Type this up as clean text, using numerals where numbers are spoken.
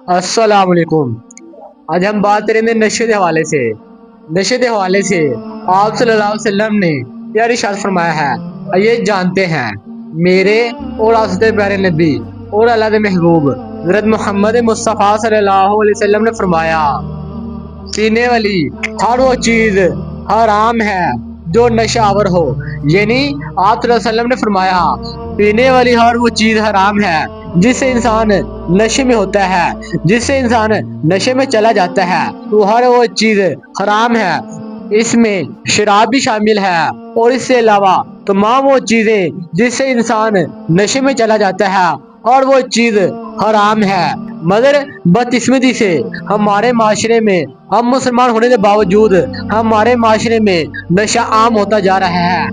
السلام علیکم۔ آج ہم بات کریں گے نشے کے حوالے سے۔ نشے کے حوالے سے آپ صلی اللہ علیہ وسلم نے یہ ارشاد فرمایا ہے، یہ جانتے ہیں میرے اور آپ سے پیارے نبی اور اللہ کے محبوب حضرت محمد مصطفیٰ صلی اللہ علیہ وسلم نے فرمایا، پینے والی ہر وہ چیز حرام ہے جو نشہ آور ہو۔ یعنی آپ صلی اللہ علیہ وسلم نے فرمایا پینے والی ہر وہ چیز حرام ہے جس سے انسان نشے میں ہوتا ہے، جس سے انسان نشے میں چلا جاتا ہے، وہ ہر وہ چیز حرام ہے۔ اس میں شراب بھی شامل ہے اور اس سے علاوہ تمام وہ چیزیں جس سے انسان نشے میں چلا جاتا ہے اور وہ چیز حرام ہے۔ مگر بدقسمتی سے ہمارے معاشرے میں، ہم مسلمان ہونے کے باوجود ہمارے معاشرے میں نشہ عام ہوتا جا رہا ہے۔